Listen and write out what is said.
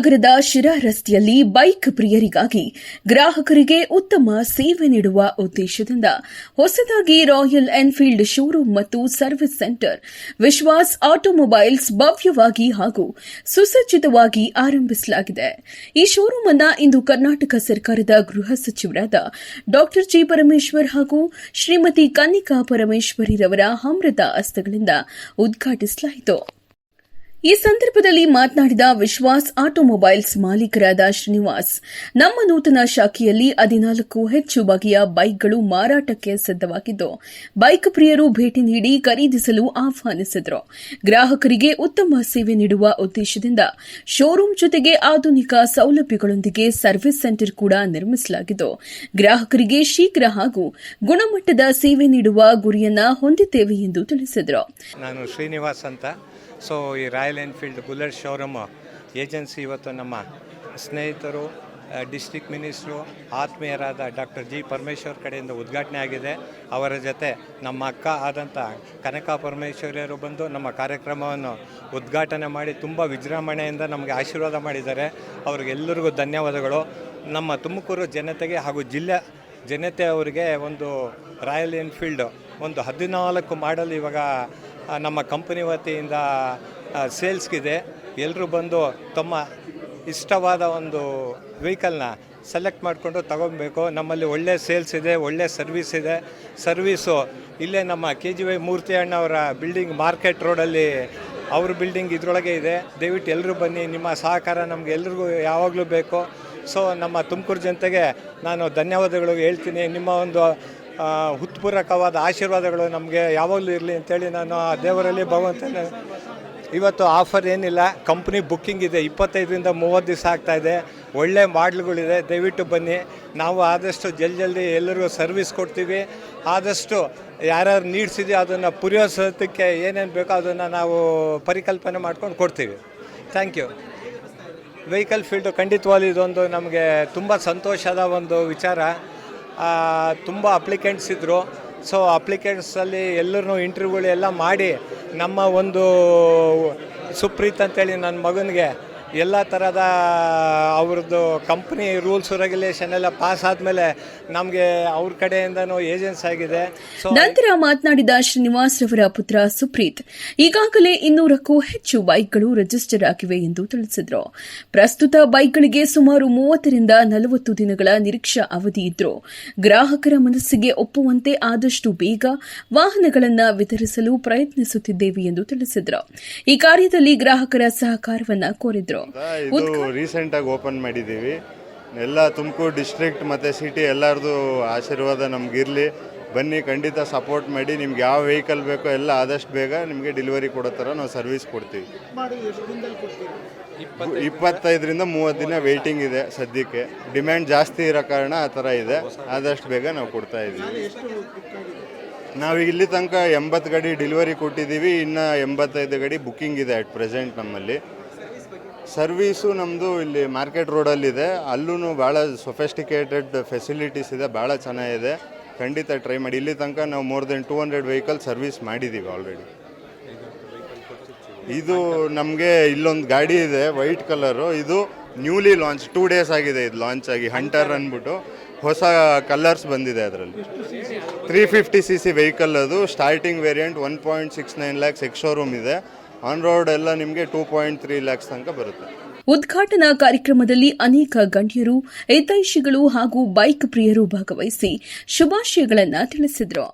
ನಗರದ ಶಿರಾ ರಸ್ತೆಯಲ್ಲಿ ಬೈಕ್ ಪ್ರಿಯರಿಗಾಗಿ ಗ್ರಾಹಕರಿಗೆ ಉತ್ತಮ ಸೇವೆ ನೀಡುವ ಉದ್ದೇಶದಿಂದ ಹೊಸದಾಗಿ ರಾಯಲ್ ಎನ್ಫೀಲ್ಡ್ ಶೋರೂಂ ಮತ್ತು ಸರ್ವಿಸ್ ಸೆಂಟರ್ ವಿಶ್ವಾಸ್ ಆಟೋಮೊಬೈಲ್ಸ್ ಭವ್ಯವಾಗಿ ಹಾಗೂ ಸುಸಜ್ಜಿತವಾಗಿ ಆರಂಭಿಸಲಾಗಿದೆ. ಈ ಶೋರೂಂ ಅನ್ನು ಇಂದು ಕರ್ನಾಟಕ ಸರ್ಕಾರದ ಗೃಹ ಸಚಿವರಾದ ಡಾ ಜಿ ಪರಮೇಶ್ವರ್ ಹಾಗೂ ಶ್ರೀಮತಿ ಕನ್ನಿಕಾ ಪರಮೇಶ್ವರಿರವರ ಅಮೃತ ಹಸ್ತಗಳಿಂದ ಉದ್ಘಾಟಿಸಲಾಯಿತು. ಈ ಸಂದರ್ಭದಲ್ಲಿ ಮಾತನಾಡಿದ ವಿಶ್ವಾಸ್ ಆಟೋಮೊಬೈಲ್ಸ್ ಮಾಲೀಕರಾದ ಶ್ರೀನಿವಾಸ್, ನಮ್ಮ ನೂತನ ಶಾಖೆಯಲ್ಲಿ 14 ಹೆಚ್ಚು ಬಗೆಯ ಬೈಕ್ಗಳು ಮಾರಾಟಕ್ಕೆ ಸಿದ್ದವಾಗಿದ್ದು, ಬೈಕ್ ಪ್ರಿಯರು ಭೇಟಿ ನೀಡಿ ಖರೀದಿಸಲು ಆಹ್ವಾನಿಸಿದರು. ಗ್ರಾಹಕರಿಗೆ ಉತ್ತಮ ಸೇವೆ ನೀಡುವ ಉದ್ದೇಶದಿಂದ ಶೋರೂಂ ಜೊತೆಗೆ ಆಧುನಿಕ ಸೌಲಭ್ಯಗಳೊಂದಿಗೆ ಸರ್ವಿಸ್ ಸೆಂಟರ್ ಕೂಡ ನಿರ್ಮಿಸಲಾಗಿದ್ದು, ಗ್ರಾಹಕರಿಗೆ ಶೀಘ್ರ ಹಾಗೂ ಗುಣಮಟ್ಟದ ಸೇವೆ ನೀಡುವ ಗುರಿಯನ್ನ ಹೊಂದಿದ್ದೇವೆ ಎಂದು ತಿಳಿಸಿದರು. ನಾನು ಶ್ರೀನಿವಾಸ್ ಅಂತ. ಸೊ ಈ Royal Enfield bullet showroom agency ಇವತ್ತು ನಮ್ಮ ಸ್ನೇಹಿತರು, ಡಿಸ್ಟ್ರಿಕ್ಟ್ ಮಿನಿಸ್ಟ್ರು, ಆತ್ಮೀಯರಾದ ಡಾಕ್ಟರ್ ಜಿ ಪರಮೇಶ್ವರ್ ಕಡೆಯಿಂದ ಉದ್ಘಾಟನೆ ಆಗಿದೆ. ಅವರ ಜೊತೆ ನಮ್ಮ ಅಕ್ಕ ಆದಂಥ ಕನಕಾ ಪರಮೇಶ್ವರಿಯರು ಬಂದು ನಮ್ಮ ಕಾರ್ಯಕ್ರಮವನ್ನು ಉದ್ಘಾಟನೆ ಮಾಡಿ ತುಂಬ ವಿಜೃಂಭಣೆಯಿಂದ ನಮಗೆ ಆಶೀರ್ವಾದ ಮಾಡಿದ್ದಾರೆ. ಅವರಿಗೆಲ್ಲರಿಗೂ ಧನ್ಯವಾದಗಳು. ನಮ್ಮ ತುಮಕೂರು ಜನತೆಗೆ ಹಾಗೂ ಜಿಲ್ಲೆ ಜನತೆಯವರಿಗೆ ಒಂದು ರಾಯಲ್ ಎನ್ಫೀಲ್ಡ್ ಒಂದು 14 ಮಾಡಲ್ ಇವಾಗ ನಮ್ಮ ಕಂಪನಿ ವತಿಯಿಂದ ಸೇಲ್ಸ್ಗಿದೆ. ಎಲ್ಲರೂ ಬಂದು ತಮ್ಮ ಇಷ್ಟವಾದ ಒಂದು ವೆಹಿಕಲ್ನ ಸೆಲೆಕ್ಟ್ ಮಾಡಿಕೊಂಡು ತಗೊಬೇಕು. ನಮ್ಮಲ್ಲಿ ಒಳ್ಳೆ ಸೇಲ್ಸ್ ಇದೆ, ಒಳ್ಳೆ ಸರ್ವಿಸ್ ಇದೆ. ಸರ್ವೀಸು ಇಲ್ಲೇ ನಮ್ಮ KGY ಮೂರ್ತಿ ಅಣ್ಣವರ ಬಿಲ್ಡಿಂಗ್ ಮಾರ್ಕೆಟ್ ರೋಡಲ್ಲಿ ಅವ್ರ ಬಿಲ್ಡಿಂಗ್ ಇದರೊಳಗೆ ಇದೆ. ದಯವಿಟ್ಟು ಎಲ್ಲರೂ ಬನ್ನಿ, ನಿಮ್ಮ ಸಹಕಾರ ನಮಗೆ ಎಲ್ರಿಗೂ ಯಾವಾಗಲೂ ಬೇಕು. ಸೊ ನಮ್ಮ ತುಮಕೂರು ಜನತೆಗೆ ನಾನು ಧನ್ಯವಾದಗಳು ಹೇಳ್ತೀನಿ. ನಿಮ್ಮ ಒಂದು ಹೃತ್ಪೂರ್ವಕವಾದ ಆಶೀರ್ವಾದಗಳು ನಮಗೆ ಯಾವಾಗಲೂ ಇರಲಿ ಅಂತೇಳಿ ನಾನು ಆ ದೇವರಲ್ಲಿ ಭಗವಂತನ. ಇವತ್ತು ಆಫರ್ ಏನಿಲ್ಲ, ಕಂಪ್ನಿ ಬುಕ್ಕಿಂಗ್ ಇದೆ, 25ರಿಂದ 30 ದಿವಸ ಆಗ್ತಾಯಿದೆ. ಒಳ್ಳೆ ಮಾಡ್ಲ್ಗಳಿದೆ, ದಯವಿಟ್ಟು ಬನ್ನಿ. ನಾವು ಆದಷ್ಟು ಜಲ್ದಿ ಎಲ್ಲರಿಗೂ ಸರ್ವಿಸ್ ಕೊಡ್ತೀವಿ. ಆದಷ್ಟು ಯಾರ್ಯಾರು ನೀಡ್ಸ್ ಇದೆಯೋ ಅದನ್ನು ಪೂರೈಸೋದಕ್ಕೆ ಏನೇನು ಬೇಕೋ ಅದನ್ನು ನಾವು ಪರಿಕಲ್ಪನೆ ಮಾಡ್ಕೊಂಡು ಕೊಡ್ತೀವಿ. Thank you. ವೆಹಿಕಲ್ ಫೀಲ್ಡು ಖಂಡಿತವಾಗ್ಲೂ ಇದೊಂದು ನಮಗೆ ತುಂಬ ಸಂತೋಷದ ಒಂದು ವಿಚಾರ. ತುಂಬ ಅಪ್ಲಿಕೆಂಟ್ಸ್ ಇದ್ದರು. ಸೊ ಅಪ್ಲಿಕೆಂಟ್ಸಲ್ಲಿ ಎಲ್ಲರೂ ಇಂಟರ್ವ್ಯೂಗಳು ಎಲ್ಲ ಮಾಡಿ ನಮ್ಮ ಒಂದು ಸುಪ್ರೀತ್ ಅಂತೇಳಿ ನನ್ನ ಮಗನಿಗೆ ಎಲ್ಲ ಥರದ ಅವ್ರದ್ದು ಕಂಪ್ನಿ ರೂಲ್ಸು ರೆಗ್ಯುಲೇಷನ್ ಎಲ್ಲ ಪಾಸ್ ಆದಮೇಲೆ ನಮಗೆ ಅವ್ರ ಕಡೆಯಿಂದನೂ ಏಜೆನ್ಸ್ ಆಗಿದೆ. ನಂತರ ಮಾತನಾಡಿದ ಶ್ರೀನಿವಾಸ್ ರವರ ಪುತ್ರ ಸುಪ್ರೀತ್, ಈಗಾಗಲೇ 200ಕ್ಕೂ ಹೆಚ್ಚು ಬೈಕ್ಗಳು ರಿಜಿಸ್ಟರ್ ಆಗಿವೆ ಎಂದು ತಿಳಿಸಿದರು. ಪ್ರಸ್ತುತ ಬೈಕ್ಗಳಿಗೆ ಸುಮಾರು 30ರಿಂದ 40 ದಿನಗಳ ನಿರೀಕ್ಷಾ ಅವಧಿ ಇದ್ದರೂ ಗ್ರಾಹಕರ ಮನಸ್ಸಿಗೆ ಒಪ್ಪುವಂತೆ ಆದಷ್ಟು ಬೇಗ ವಾಹನಗಳನ್ನು ವಿತರಿಸಲು ಪ್ರಯತ್ನಿಸುತ್ತಿದ್ದೇವೆ ಎಂದು ತಿಳಿಸಿದರು. ಈ ಕಾರ್ಯದಲ್ಲಿ ಗ್ರಾಹಕರ ಸಹಕಾರವನ್ನು ಕೋರಿದರು. ಇದು ರೀಸೆಂಟ್ ಆಗಿ ಓಪನ್ ಮಾಡಿದ್ದೀವಿ. ಎಲ್ಲ ತುಮಕೂರು ಡಿಸ್ಟ್ರಿಕ್ಟ್ ಮತ್ತು ಸಿಟಿ ಎಲ್ಲರದು ಆಶೀರ್ವಾದ ನಮಗಿರಲಿ. ಬನ್ನಿ, ಖಂಡಿತ ಸಪೋರ್ಟ್ ಮಾಡಿ. ನಿಮ್ಗೆ ಯಾವ ವೆಹಿಕಲ್ ಬೇಕೋ ಎಲ್ಲ ಆದಷ್ಟು ಬೇಗ ನಿಮಗೆ ಡೆಲಿವರಿ ಕೊಡೋ ಥರ ನಾವು ಸರ್ವಿಸ್ ಕೊಡ್ತೀವಿ. 25ರಿಂದ 30 ದಿನ ವೆಯ್ಟಿಂಗ್ ಇದೆ ಸದ್ಯಕ್ಕೆ. ಡಿಮ್ಯಾಂಡ್ ಜಾಸ್ತಿ ಇರೋ ಕಾರಣ ಆ ಥರ ಇದೆ. ಆದಷ್ಟು ಬೇಗ ನಾವು ಕೊಡ್ತಾ ಇದ್ದೀವಿ. ನಾವು ಇಲ್ಲಿ ತನಕ 80 ಗಾಡಿ ಡೆಲಿವರಿ ಕೊಟ್ಟಿದ್ದೀವಿ. ಇನ್ನು 85 ಗಾಡಿ ಬುಕ್ಕಿಂಗ್ ಇದೆ ಅಟ್ ಪ್ರೆಸೆಂಟ್ ನಮ್ಮಲ್ಲಿ. ಸರ್ವೀಸು ನಮ್ಮದು ಇಲ್ಲಿ ಮಾರ್ಕೆಟ್ ರೋಡಲ್ಲಿದೆ. ಅಲ್ಲೂ ಭಾಳ ಸೊಫೆಸ್ಟಿಕೇಟೆಡ್ ಫೆಸಿಲಿಟೀಸ್ ಇದೆ, ಭಾಳ ಚೆನ್ನಾಗಿದೆ. ಖಂಡಿತ ಟ್ರೈ ಮಾಡಿ. ಇಲ್ಲಿ ತನಕ ನಾವು ಮೋರ್ ದೆನ್ 200 ವೆಹಿಕಲ್ ಸರ್ವಿಸ್ ಮಾಡಿದ್ದೀವಿ ಆಲ್ರೆಡಿ. ಇದು ನಮಗೆ ಇಲ್ಲೊಂದು ಗಾಡಿ ಇದೆ ವೈಟ್ ಕಲರು. ಇದು ನ್ಯೂಲಿ ಲಾಂಚ್, 2 ಡೇಸ್ ಆಗಿದೆ ಇದು ಲಾಂಚ್ ಆಗಿ. ಹಂಟರ್ ಅಂದ್ಬಿಟ್ಟು ಹೊಸ ಕಲರ್ಸ್ ಬಂದಿದೆ ಅದರಲ್ಲಿ. 350cc ವೆಹಿಕಲ್ ಅದು. Starting variant 1.69 lakhs X showroom ಇದೆ. ಆನ್ ರೋಡ್ ಎಲ್ಲ ನಿಮಗೆ 2.3 lakhs ತನಕ ಬರುತ್ತೆ. ಉದ್ಘಾಟನಾ ಕಾರ್ಯಕ್ರಮದಲ್ಲಿ ಅನೇಕ ಗಣ್ಯರು, ಹಿತೈಷಿಗಳು ಹಾಗೂ ಬೈಕ್ ಪ್ರಿಯರು ಭಾಗವಹಿಸಿ ಶುಭಾಶಯಗಳನ್ನು ತಿಳಿಸಿದರು.